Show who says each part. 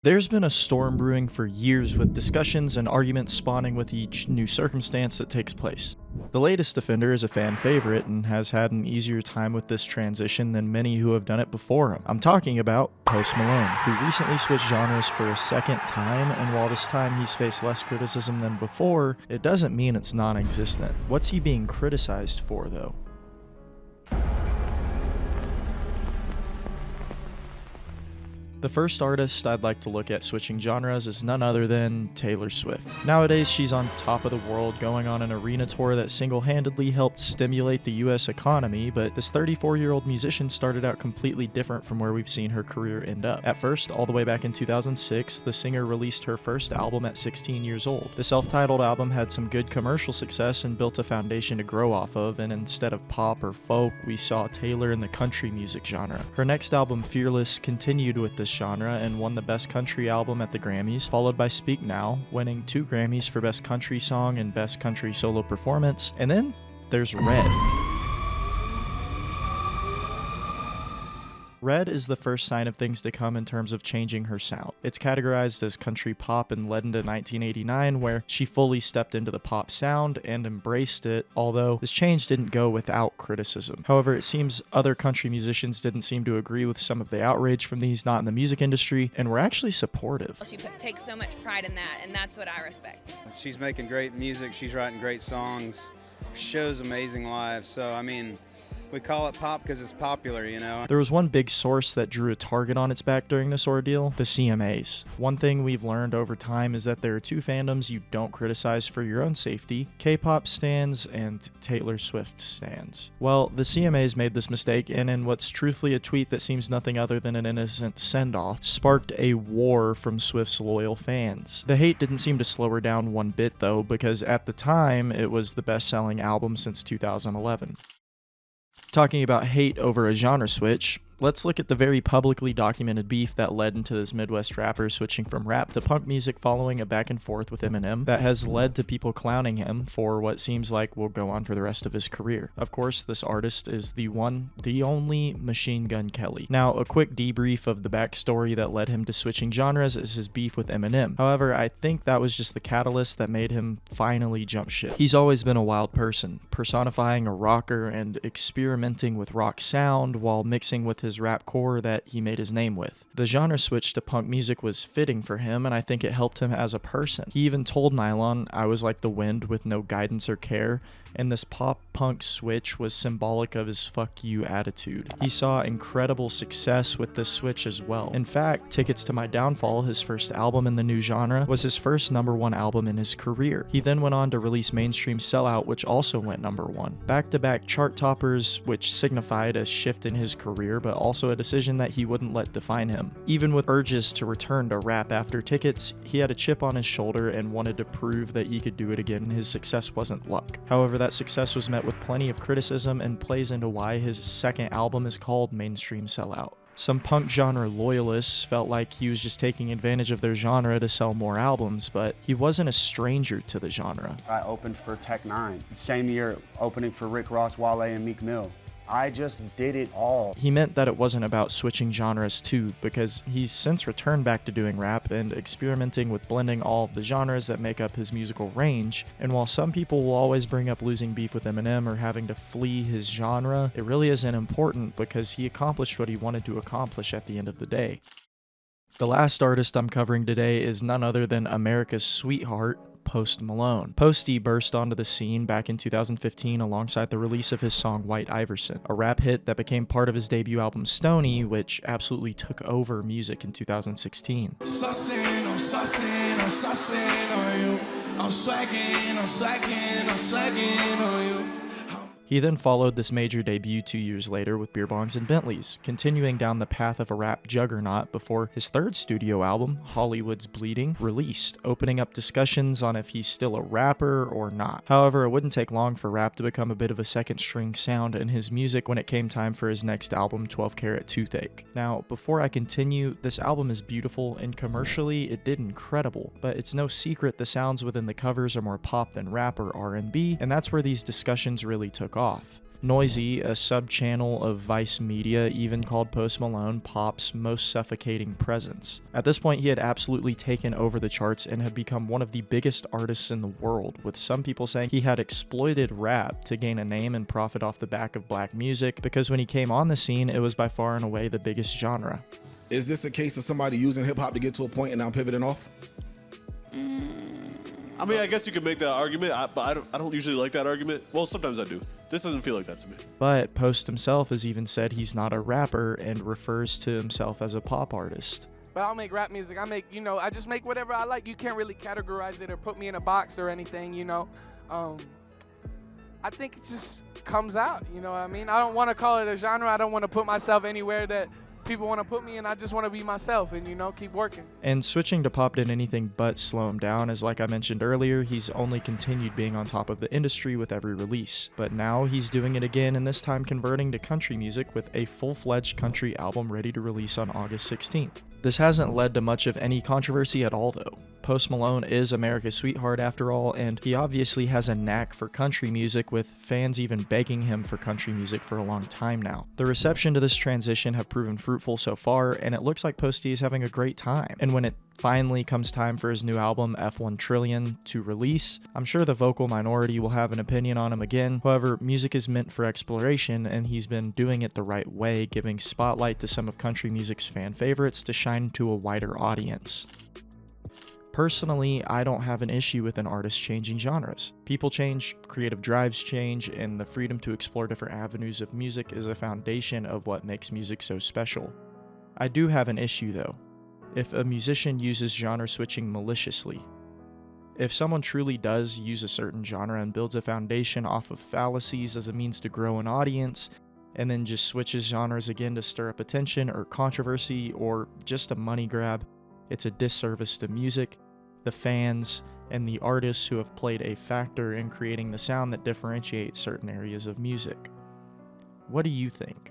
Speaker 1: There's been a storm brewing for years, with discussions and arguments spawning with each new circumstance that takes place. The latest offender is a fan favorite and has had an easier time with this transition than many who have done it before him. I'm talking about Post Malone, who recently switched genres for a second time, and while this time he's faced less criticism than before, it doesn't mean it's non-existent. What's he being criticized for, though? The first artist I'd like to look at switching genres is none other than Taylor Swift. Nowadays, she's on top of the world, going on an arena tour that single-handedly helped stimulate the US economy, but this 34-year-old musician started out completely different from where we've seen her career end up. At first, all the way back in 2006, the singer released her first album at 16 years old. The self-titled album had some good commercial success and built a foundation to grow off of, and instead of pop or folk, we saw Taylor in the country music genre. Her next album, Fearless, continued with this genre and won the Best Country Album at the Grammys, followed by Speak Now, winning 2 Grammys for Best Country Song and Best Country Solo Performance. And then there's Red. Red is the first sign of things to come in terms of changing her sound. It's categorized as country pop and led into 1989, where she fully stepped into the pop sound and embraced it, although this change didn't go without criticism. However, it seems other country musicians didn't seem to agree with some of the outrage from these not in the music industry, and were actually supportive.
Speaker 2: She takes so much pride in that, and that's what I respect.
Speaker 3: She's making great music, she's writing great songs, shows amazing live, so I mean, we call it pop because it's popular, you know.
Speaker 1: There was one big source that drew a target on its back during this ordeal: the CMAs. One thing we've learned over time is that there are 2 fandoms you don't criticize for your own safety: K-pop stans and Taylor Swift stans. Well, the CMAs made this mistake, and in what's truthfully a tweet that seems nothing other than an innocent send-off, sparked a war from Swift's loyal fans. The hate didn't seem to slow her down one bit though, because at the time it was the best-selling album since 2011. Talking about hate over a genre switch, let's look at the very publicly documented beef that led into this Midwest rapper switching from rap to punk music following a back and forth with Eminem that has led to people clowning him for what seems like will go on for the rest of his career. Of course, this artist is the only Machine Gun Kelly. Now, a quick debrief of the backstory that led him to switching genres is his beef with Eminem. However, I think that was just the catalyst that made him finally jump ship. He's always been a wild person, personifying a rocker and experimenting with rock sound while mixing with his rap core that he made his name with. The genre switch to punk music was fitting for him, and I think it helped him as a person. He even told Nylon, "I was like the wind with no guidance or care," and this pop-punk switch was symbolic of his fuck you attitude. He saw incredible success with this switch as well. In fact, Tickets to My Downfall, his first album in the new genre, was his first #1 album in his career. He then went on to release Mainstream Sellout, which also went #1. Back-to-back chart toppers, which signified a shift in his career, but also a decision that he wouldn't let define him. Even with urges to return to rap after Tickets, he had a chip on his shoulder and wanted to prove that he could do it again. His success wasn't luck. However, that success was met with plenty of criticism and plays into why his second album is called Mainstream Sellout. Some punk genre loyalists felt like he was just taking advantage of their genre to sell more albums, but he wasn't a stranger to the genre.
Speaker 4: I opened for Tech Nine. Same year, opening for Rick Ross, Wale, and Meek Mill. I just did it all.
Speaker 1: He meant that it wasn't about switching genres too, because he's since returned back to doing rap and experimenting with blending all of the genres that make up his musical range. And while some people will always bring up losing beef with Eminem or having to flee his genre, it really isn't important because he accomplished what he wanted to accomplish at the end of the day. The last artist I'm covering today is none other than America's sweetheart, Post Malone. Posty burst onto the scene back in 2015 alongside the release of his song White Iverson, a rap hit that became part of his debut album Stoney, which absolutely took over music in 2016.
Speaker 5: Sussin', I'm sussin' on you. I'm swaggin' on you.
Speaker 1: He then followed this major debut 2 years later with Beer Bongs and Bentleys, continuing down the path of a rap juggernaut before his third studio album, Hollywood's Bleeding, released, opening up discussions on if he's still a rapper or not. However, it wouldn't take long for rap to become a bit of a second-string sound in his music when it came time for his next album, 12 Karat Toothache. Now, before I continue, this album is beautiful, and commercially it did incredible, but it's no secret the sounds within the covers are more pop than rap or R&B, and that's where these discussions really took off. Noisy, a sub-channel of Vice Media, even called PostMalone pop's most suffocating presence. At this point, he had absolutely taken over the charts and had become one of the biggest artists in the world, with some people saying he had exploited rap to gain a name and profit off the back of black music, because when he came on the scene, it was by far and away the biggest genre.
Speaker 6: Is this a case of somebody using hip-hop to get to a point and now pivoting off?
Speaker 7: I mean, I guess you could make that argument, but I don't usually like that argument. Well, sometimes I do. This doesn't feel like that to me.
Speaker 1: But Post himself has even said he's not a rapper and refers to himself as a pop artist.
Speaker 8: But I don't make rap music. I just make whatever I like. You can't really categorize it or put me in a box or anything, I think it just comes out, you know what I mean? I don't want to call it a genre. I don't want to put myself anywhere that people want to put me in. I just want to be myself and, keep working.
Speaker 1: And switching to pop did anything but slow him down, as like I mentioned earlier, he's only continued being on top of the industry with every release. But now he's doing it again, and this time converting to country music with a full-fledged country album ready to release on August 16th. This hasn't led to much of any controversy at all though. Post Malone is America's sweetheart after all, and he obviously has a knack for country music, with fans even begging him for country music for a long time now. The reception to this transition have proven fruitful so far, and it looks like Posty is having a great time. And when it finally comes time for his new album, F1 Trillion, to release, I'm sure the vocal minority will have an opinion on him again. However, music is meant for exploration, and he's been doing it the right way, giving spotlight to some of country music's fan favorites to shine to a wider audience. Personally, I don't have an issue with an artist changing genres. People change, creative drives change, and the freedom to explore different avenues of music is a foundation of what makes music so special. I do have an issue though. If a musician uses genre switching maliciously. If someone truly does use a certain genre and builds a foundation off of fallacies as a means to grow an audience, and then just switches genres again to stir up attention or controversy or just a money grab, it's a disservice to music, the fans, and the artists who have played a factor in creating the sound that differentiates certain areas of music. What do you think?